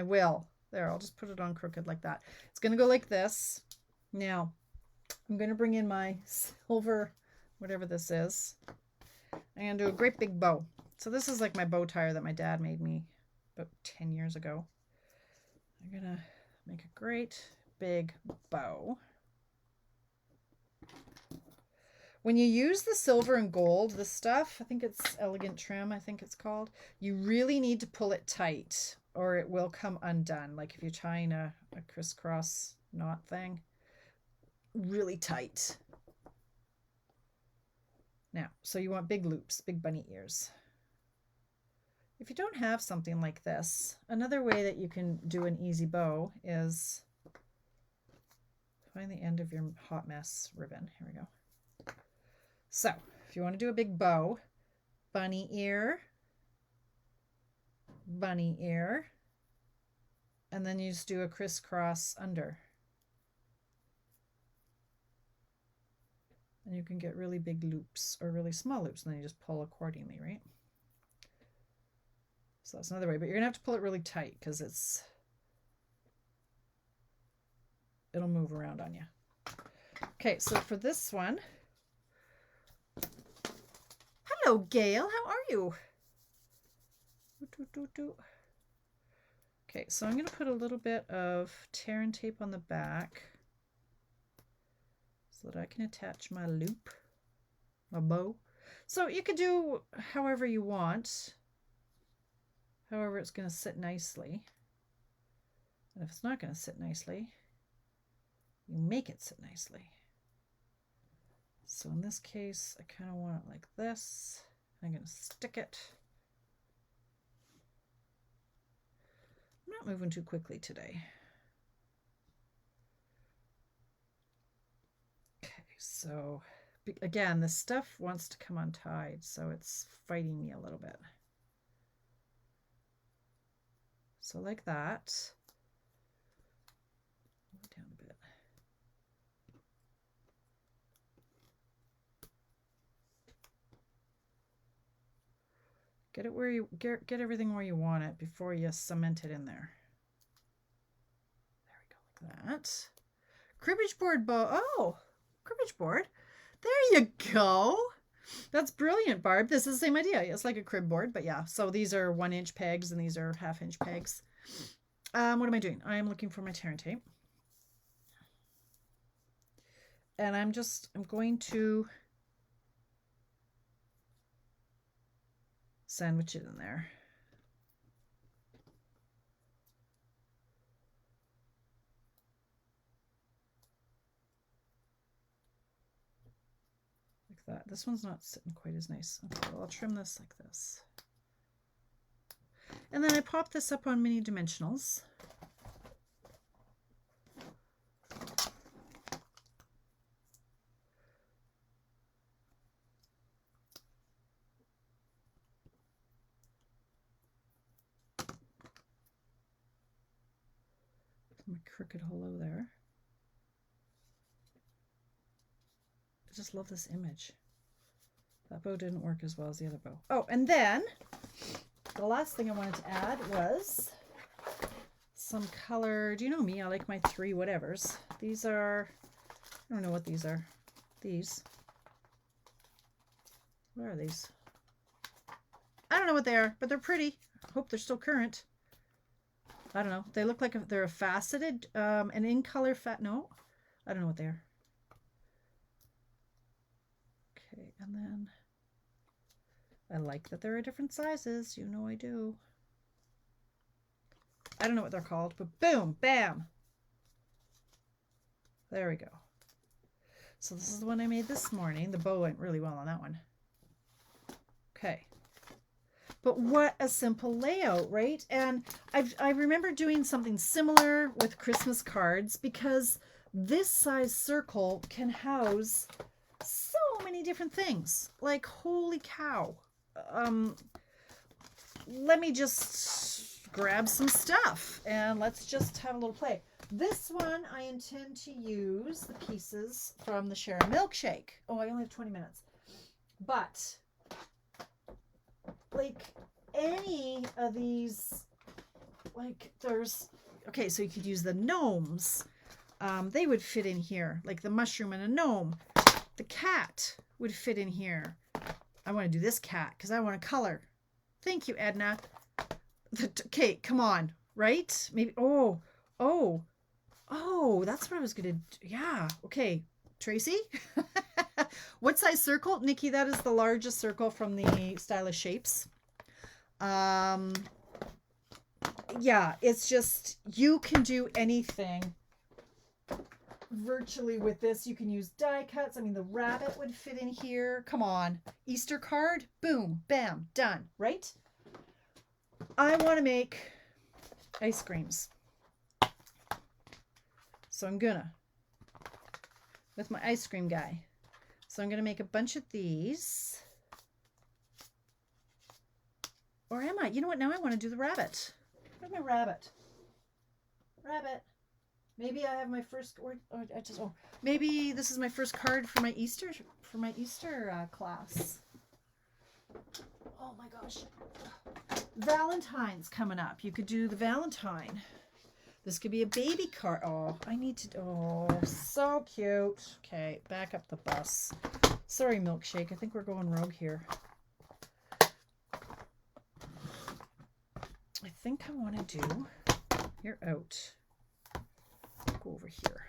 will. There, I'll just put it on crooked like that. It's going to go like this. Now, I'm going to bring in my silver, whatever this is. I'm going to do a great big bow. So this is like my bow tie that my dad made me about 10 years ago. I'm going to make a great big bow. When you use the silver and gold, this stuff, I think it's elegant trim, I think it's called, you really need to pull it tight or it will come undone. Like if you're tying a crisscross knot thing, really tight. Now, so you want big loops, big bunny ears. If you don't have something like this, another way that you can do an easy bow is find the end of your hot mess ribbon. Here we go. So if you want to do a big bow, bunny ear, and then you just do a crisscross under. And you can get really big loops or really small loops, and then you just pull accordingly, right? So that's another way, but you're gonna have to pull it really tight because it'll move around on you. Okay, so for this one, hello, Gail. How are you? Okay, so I'm going to put a little bit of tear and tape on the back so that I can attach my loop, my bow. So you could do however you want, however it's going to sit nicely. And if it's not going to sit nicely, you make it sit nicely. So in this case, I kind of want it like this. I'm going to stick it. I'm not moving too quickly today. Okay, so again, this stuff wants to come untied, so it's fighting me a little bit. So like that. Down a bit. Get it where you get everything where you want it before you cement it in there. There we go, like that. Cribbage board bow. Oh, cribbage board. There you go. That's brilliant, Barb. This is the same idea. It's like a crib board, but yeah. So these are 1-inch pegs and these are 1/2-inch pegs. What am I doing? I am looking for my tear and tape. And I'm going to sandwich it in there. Like that. This one's not sitting quite as nice. Okay, well, I'll trim this like this. And then I pop this up on mini dimensionals. My crooked hello there. I just love this image. That bow didn't work as well as the other bow. Oh, and then the last thing I wanted to add was some color. Do you know me? I like my 3 whatevers. These are, I don't know what these are. These. What are these? I don't know what they are, but they're pretty. I hope they're still current. I don't know. They look like they're a faceted, an in color no, I don't know what they are. Okay, and then I like that there are different sizes. You know I do. I don't know what they're called, but boom, bam. There we go. So this is the one I made this morning. The bow went really well on that one. Okay. But what a simple layout, right? And I remember doing something similar with Christmas cards because this size circle can house so many different things. Like, holy cow. Let me just grab some stuff and let's just have a little play. This one, I intend to use the pieces from the Share a Milkshake. Oh, I only have 20 minutes. But, like, any of these, like, there's, okay, so you could use the gnomes. They would fit in here, like the mushroom and a gnome. The cat would fit in here. I want to do this cat because I want to color. Thank you, Edna. Okay, come on, right? Maybe, oh, that's what I was going to do. Yeah, okay. Tracy? What size circle? Nikki, that is the largest circle from the Stylish Shapes. Yeah, it's just, you can do anything virtually with this. You can use die cuts. I mean, the rabbit would fit in here. Come on. Easter card. Boom, bam, done, right? I want to make ice creams. So I'm gonna, with my ice cream guy. So I'm gonna make a bunch of these. Or am I? You know what? Now I want to do the rabbit. Where's my rabbit? Rabbit. Maybe I have my first, or I just, oh, maybe this is my first card for my Easter class. Oh my gosh. Valentine's coming up. You could do the Valentine. This could be a baby card. Oh, I need to, oh, so cute. Okay, back up the bus. Sorry, Milkshake. I think we're going rogue here. I think I want to do, you're out. Go over here.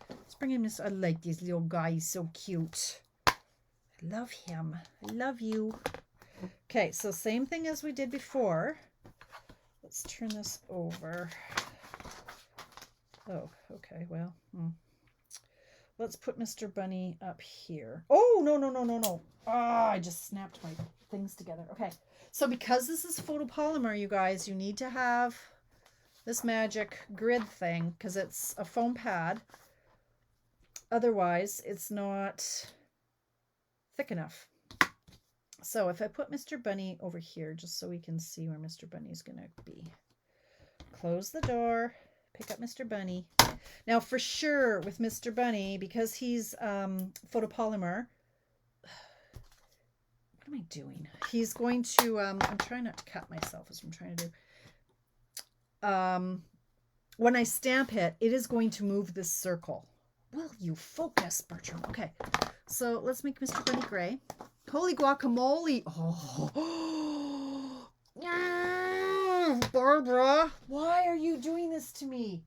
Let's bring in this. I like this little guy. He's so cute. I love him. I love you. Okay, so same thing as we did before. Let's turn this over. Oh, okay, well. Let's put Mr. Bunny up here. Oh, no. Ah, I just snapped my things together. Okay, so because this is photopolymer, you guys, you need to have this magic grid thing because it's a foam pad. Otherwise, it's not thick enough. So if I put Mr. Bunny over here, just so we can see where Mr. Bunny is going to be. Close the door, pick up Mr. Bunny. Now, for sure, with Mr. Bunny, because he's photopolymer, what am I doing? He's going to, I'm trying not to cut myself, as I'm trying to do. When I stamp it, it is going to move this circle. Will you focus, Bertram? Okay, so let's make Mr. Bunny gray. Holy guacamole. Oh. Barbara, why are you doing this to me?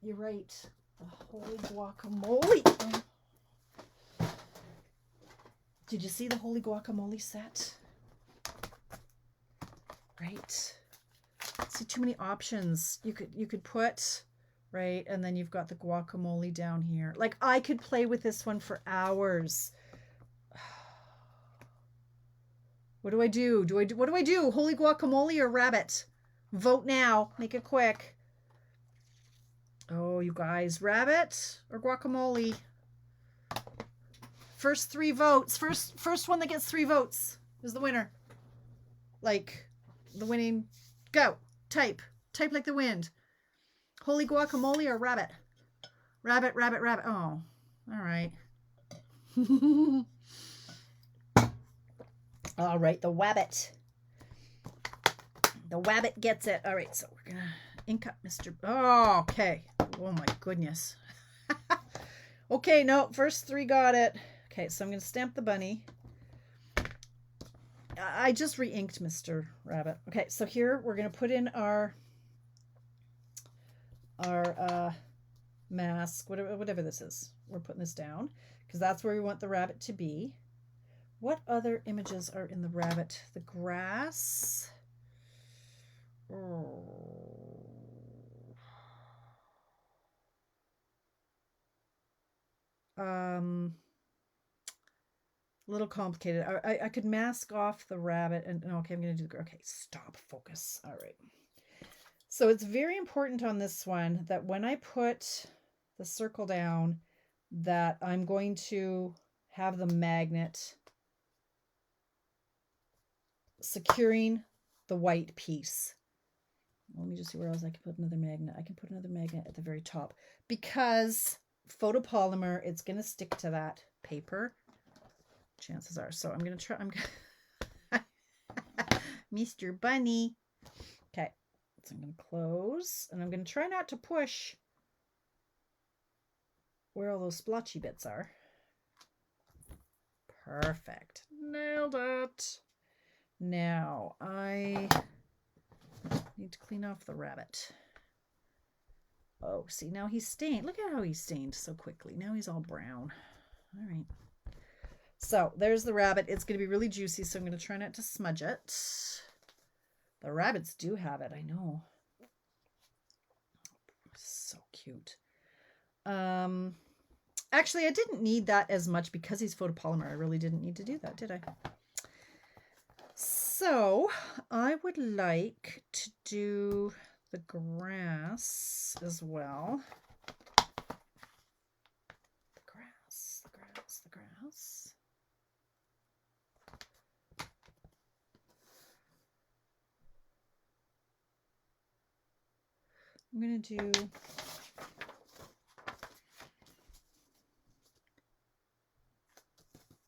You're right. The holy guacamole. Did you see the holy guacamole set? Right. See, too many options. You could put, right, and then you've got the guacamole down here. Like, I could play with this one for hours. What do I do? What do I do? Holy guacamole or rabbit? Vote now. Make it quick. Oh, you guys, rabbit or guacamole? First 3 votes. First one that gets 3 votes is the winner. Like the winning. Go. Type like the wind. Holy guacamole or rabbit? Rabbit. Oh, all right. All right, the wabbit. The wabbit gets it. All right, so we're gonna ink up Mr. Oh, okay. Oh my goodness. Okay, no, first 3 got it. Okay, so I'm gonna stamp the bunny. I just re-inked Mr. Rabbit. Okay, so here we're gonna put in our mask, whatever this is. We're putting this down because that's where we want the rabbit to be. What other images are in the rabbit? The grass. Oh. A little complicated. I could mask off the rabbit and okay, I'm going to do the, okay, stop, focus. All right. So it's very important on this one that when I put the circle down that I'm going to have the magnet securing the white piece. Let me just see where else I can put another magnet. I can put another magnet at the very top because photopolymer, it's going to stick to that paper. Chances are. So I'm going to try. Mr. Bunny. Okay. So I'm going to close and I'm going to try not to push where all those splotchy bits are. Perfect. Nailed it. Now I need to clean off the rabbit. Oh, see, now he's stained. Look at how he's stained so quickly. Now he's all brown. All right. So there's the rabbit. It's going to be really juicy, so I'm going to try not to smudge it. The rabbits do have it, I know. So cute. Actually, I didn't need that as much because he's photopolymer. I really didn't need to do that, did I? So I would like to do the grass as well. The grass. I'm going to do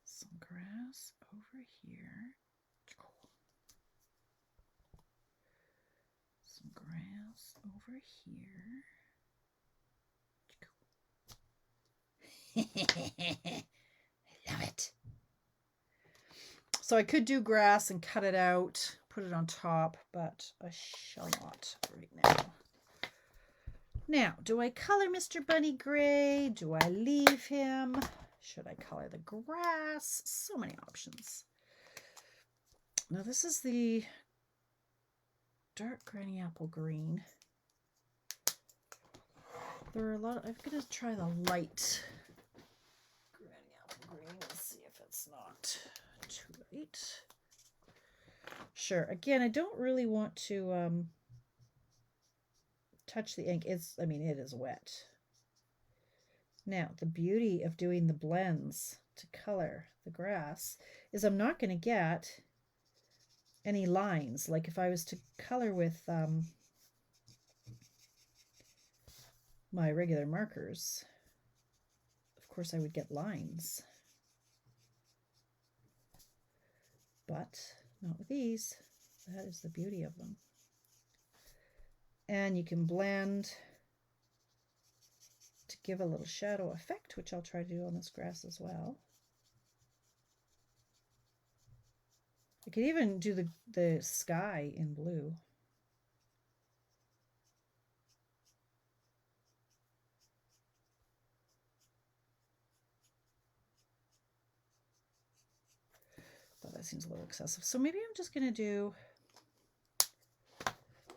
some grass over here. Some grass over here. I love it. So I could do grass and cut it out, put it on top, but I shall not right now. Now, do I color Mr. Bunny gray? Do I leave him? Should I color the grass? So many options. Now this is the dark granny apple green. There are a lot. I'm going to try the light granny apple green and see if it's not too light. Sure. Again, I don't really want to touch the ink. It is wet. Now, the beauty of doing the blends to color the grass is I'm not going to get any lines. Like if I was to color with my regular markers, of course I would get lines. But not with these. That is the beauty of them. And you can blend to give a little shadow effect, which I'll try to do on this grass as well. I could even do the sky in blue. But that seems a little excessive. So maybe I'm just going to do,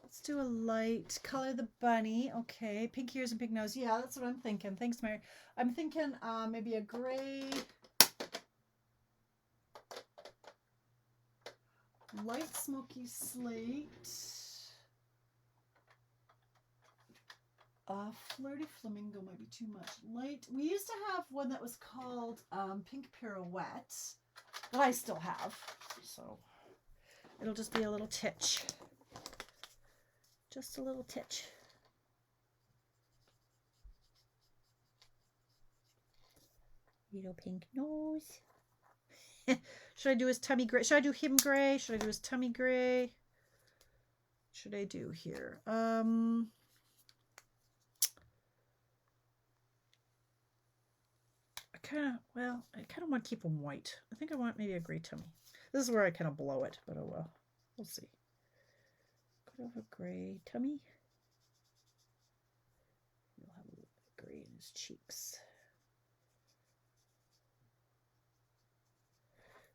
let's do a light, color the bunny. Okay, pink ears and pink nose. Yeah, that's what I'm thinking. Thanks, Mary. I'm thinking maybe a gray, light smoky slate. Flirty flamingo might be too much. Light. We used to have one that was called Pink Pirouette that I still have. So it'll just be a little titch. Just a little titch. Little pink nose. Should I do his tummy gray? Should I do him gray? Should I do his tummy gray? Should I do here? I kind of want to keep him white. I think I want maybe a gray tummy. This is where I kind of blow it, but oh well. We'll see. Could have a gray tummy. He'll have a little bit of gray in his cheeks.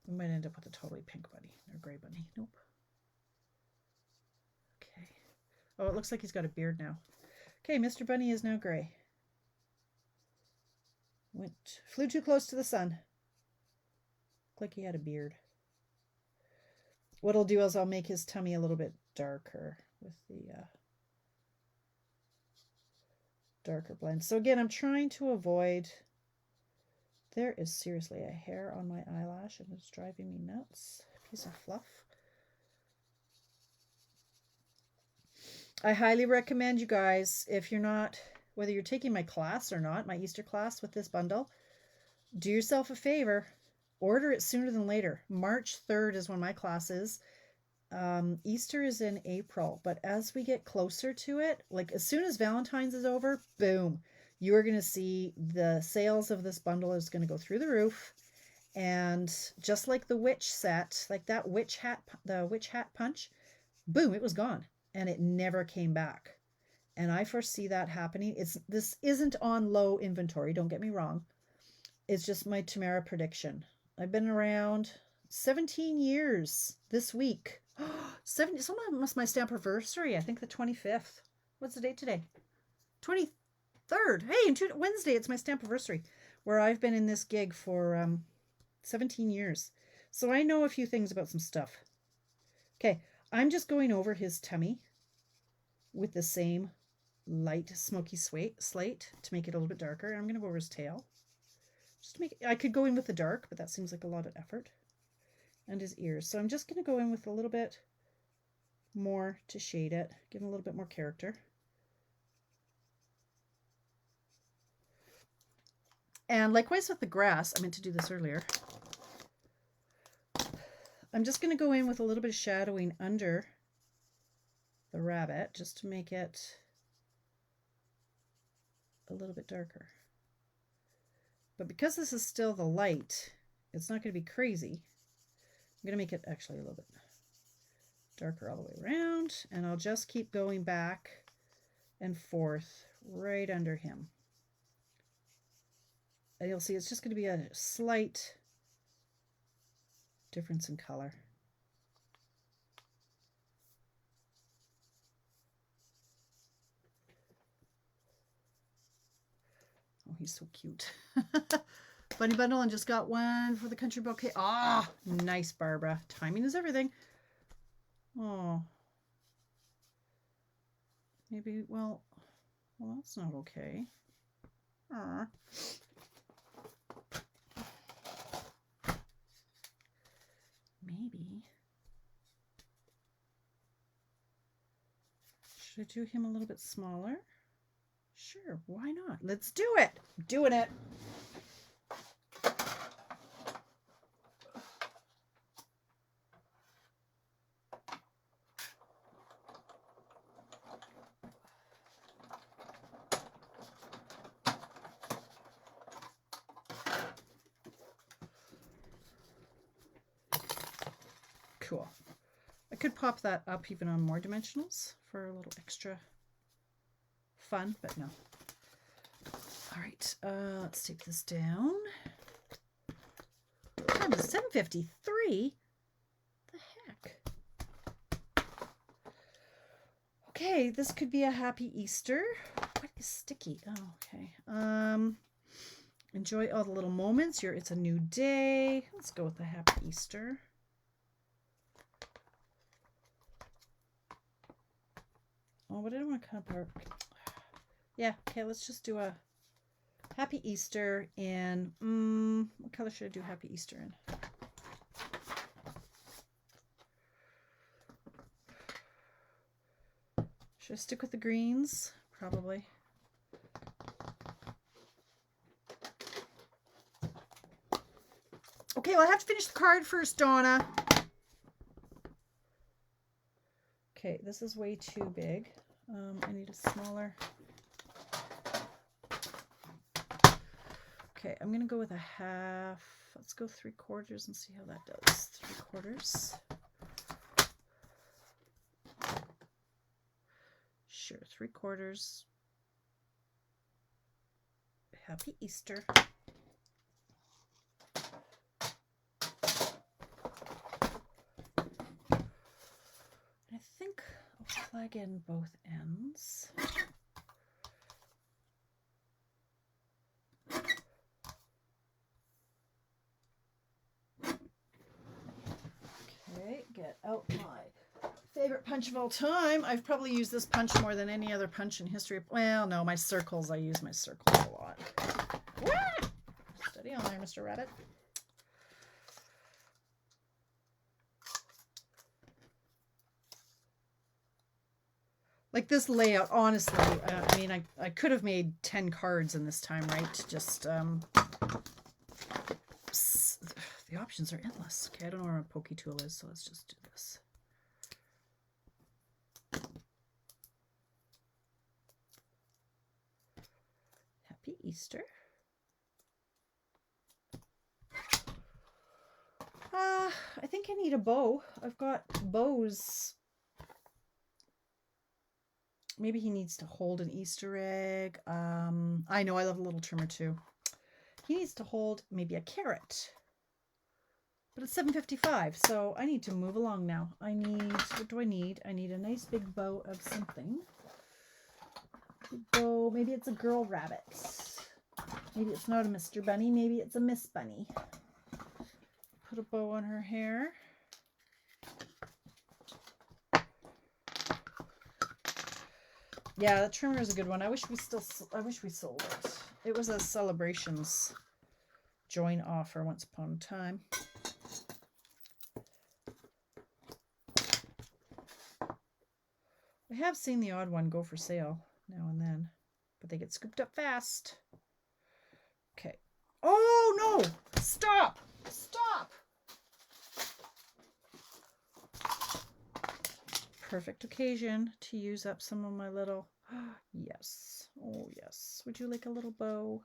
We might end up with a totally pink bunny or gray bunny. Nope. Okay. Oh, it looks like he's got a beard now. Okay, Mr. Bunny is now gray. Flew too close to the sun. Looked like he had a beard. What I'll do is I'll make his tummy a little bit darker with the darker blend. So again, I'm trying to avoid, there is seriously a hair on my eyelash and it's driving me nuts. Piece of fluff. I highly recommend you guys, if you're not, whether you're taking my class or not, my Easter class with this bundle, do yourself a favor. Order it sooner than later. March 3rd is when my class is. Easter is in April, but as we get closer to it, like as soon as Valentine's is over, boom, you are going to see the sales of this bundle is going to go through the roof. And just like the witch set, like that witch hat, the witch hat punch, boom, it was gone and it never came back. And I foresee that happening. This isn't on low inventory, don't get me wrong. It's just my Tamara prediction. I've been around 17 years this week. 70, it's almost my stamp anniversary. I think the 25th. What's the date today? 23rd. Hey, Wednesday, it's my stamp anniversary, where I've been in this gig for 17 years. So I know a few things about some stuff. Okay, I'm just going over his tummy with the same light smoky slate to make it a little bit darker. And I'm going to go over his tail. Just to make it, I could go in with the dark, but that seems like a lot of effort. And his ears. So I'm just going to go in with a little bit more to shade it, give him a little bit more character. And likewise with the grass, I meant to do this earlier. I'm just going to go in with a little bit of shadowing under the rabbit just to make it a little bit darker. But because this is still the light, it's not going to be crazy. I'm going to make it actually a little bit darker all the way around, and I'll just keep going back and forth right under him. And you'll see it's just going to be a slight difference in color. Oh, he's so cute. Bunny bundle, and just got one for the country bouquet. Ah, nice, Barbara. Timing is everything. Oh. Maybe, well, that's not okay. Maybe. Should I do him a little bit smaller? Sure, why not? Let's do it. I'm doing it. Cool. I could pop that up even on more dimensionals for a little extra fun, but no. All right, let's take this down. Time is 7:53. The heck? Okay, this could be a happy Easter. What is sticky? Oh, okay. Enjoy all the little moments. It's a new day. Let's go with the happy Easter. Oh, but I don't want to cut apart. Yeah, okay, let's just do a happy Easter in, what color should I do happy Easter in? Should I stick with the greens? Probably. Okay, well, I have to finish the card first, Donna. Okay, this is way too big. I need a smaller. Okay, I'm going to go with a half. Let's go 3/4 and see how that does. 3/4. Sure, 3/4. Happy Easter. I think I'll plug in both ends. Okay, get out my favorite punch of all time. I've probably used this punch more than any other punch in history. Well, no, my circles. I use my circles a lot. Ah! Steady on there, Mr. Rabbit. Like this layout, honestly, I mean, I could have made 10 cards in this time, right? Just, the options are endless. Okay, I don't know where my pokey tool is, so let's just do this. Happy Easter. I think I need a bow. I've got bows. Maybe he needs to hold an Easter egg. I know I love a little trimmer too. He needs to hold maybe a carrot. But it's 7:55, so I need to move along now. I need, what do I need? I need a nice big bow of something. Big bow, maybe it's a girl rabbit. Maybe it's not a Mr. Bunny, maybe it's a Miss Bunny. Put a bow on her hair. Yeah, the trimmer is a good one. I wish we sold it. It was a Celebrations join offer once upon a time. I have seen the odd one go for sale now and then, but they get scooped up fast. Okay. Oh no! Stop! Stop! Perfect occasion to use up some of my little, yes. Oh yes. Would you like a little bow?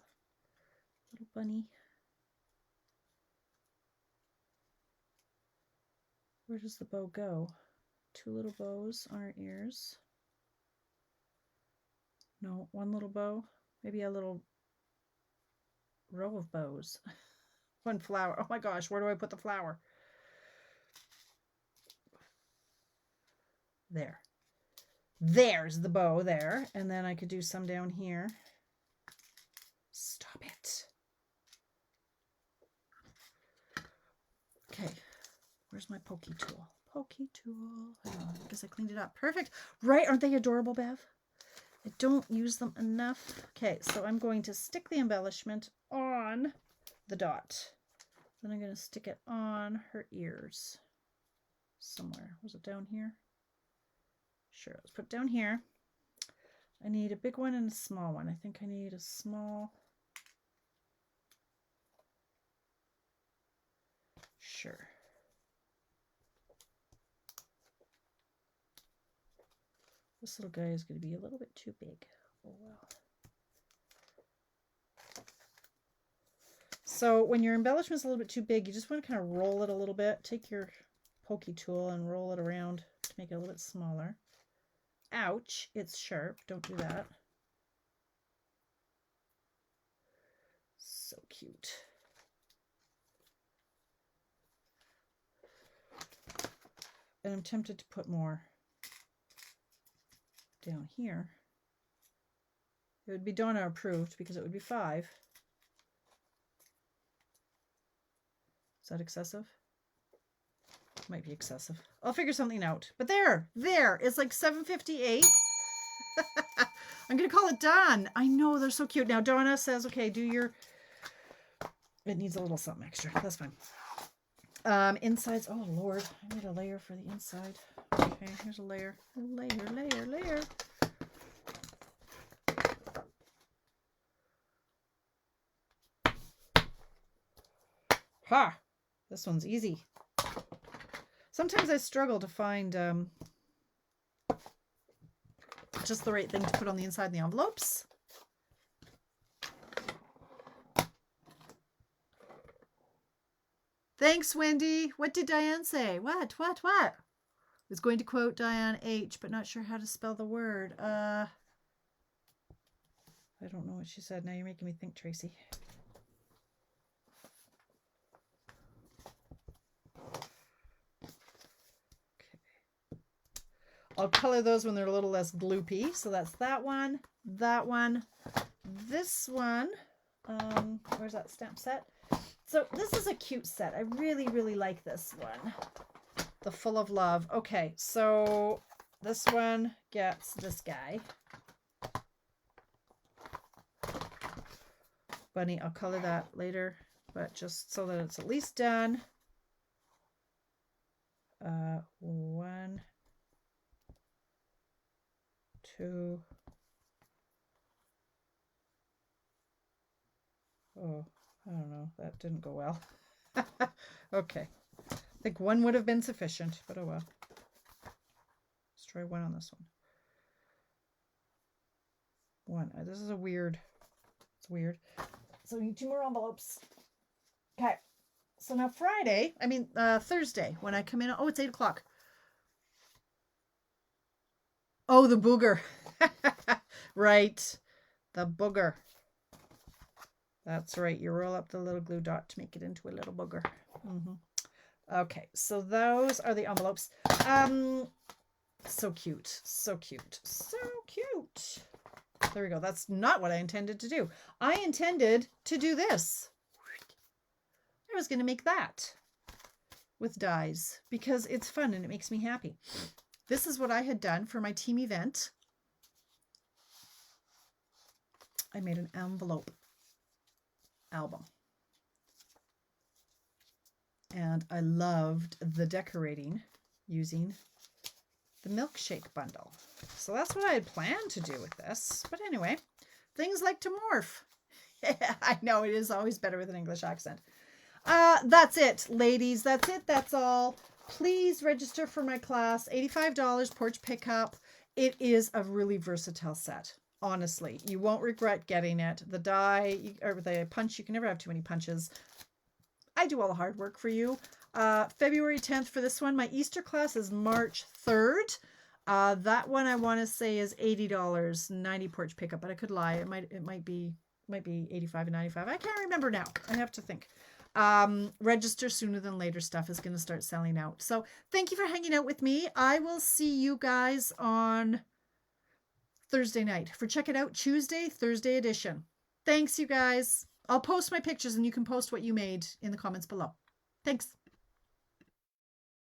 Little bunny? Where does the bow go? 2 little bows on her ears. No, 1 little bow. Maybe a little row of bows. 1 flower. Oh my gosh, where do I put the flower? There. There's the bow there. And then I could do some down here. Stop it. Okay. Where's my pokey tool? Pokey tool. I guess I cleaned it up. Perfect. Right? Aren't they adorable, Bev? I don't use them enough. Okay, so I'm going to stick the embellishment on the dot. Then I'm going to stick it on her ears somewhere. Was it down here? Sure, let's put it down here. I need a big one and a small one. I think I need a small. Sure. This little guy is going to be a little bit too big. Oh well. So when your embellishment is a little bit too big, you just want to kind of roll it a little bit. Take your pokey tool and roll it around to make it a little bit smaller. Ouch, it's sharp. Don't do that. So cute. And I'm tempted to put more down here. It would be Donna approved because it would be 5. Is that excessive? Might be excessive. I'll figure something out. But there, it's like 7:58. I'm gonna call it done. I know, they're so cute. Now Donna says, okay, do your, it needs a little something extra. That's fine. Insides, oh Lord, I need a layer for the inside. Okay, here's a layer. Layer. Ha! This one's easy. Sometimes I struggle to find just the right thing to put on the inside of the envelopes. Thanks, Wendy. What did Diane say? What? I was going to quote Diane H, but not sure how to spell the word. I don't know what she said. Now you're making me think, Tracy. I'll color those when they're a little less gloopy. So that's that one, this one. Where's that stamp set? So this is a cute set. I really, really like this one. The Full of Love. Okay, so this one gets this guy. Bunny, I'll color that later, but just so that it's at least done. 1, 2. Oh, I don't know. That didn't go well. Okay. I think 1 would have been sufficient, but oh well. Let's try 1 on this one. 1. This is a weird. It's weird. So we need 2 more envelopes. Okay. So now Thursday, when I come in. Oh, it's 8 o'clock. Oh, the booger. Right. The booger. That's right. You roll up the little glue dot to make it into a little booger. Okay, so those are the envelopes. So cute. So cute. So cute. There we go. That's not what I intended to do. I intended to do this. I was going to make that with dies because it's fun and it makes me happy. This is what I had done for my team event. I made an envelope album. And I loved the decorating using the milkshake bundle. So that's what I had planned to do with this. But anyway, things like to morph. I know it is always better with an English accent. That's it, ladies. That's it. That's all. Please register for my class. $85 porch pickup. It is a really versatile set. Honestly, you won't regret getting it. The die or the punch, you can never have too many punches. I do all the hard work for you. February 10th for this one. My Easter class is March 3rd. That one I want to say is $80, 90 porch pickup, but I could lie. It might be 85 and 95. I can't remember now. I have to think. Register sooner than later. Stuff is going to start selling out. So thank you for hanging out with me. I will see you guys on Thursday night for Check It Out Tuesday, Thursday edition. Thanks, you guys. I'll post my pictures and you can post what you made in the comments below. Thanks.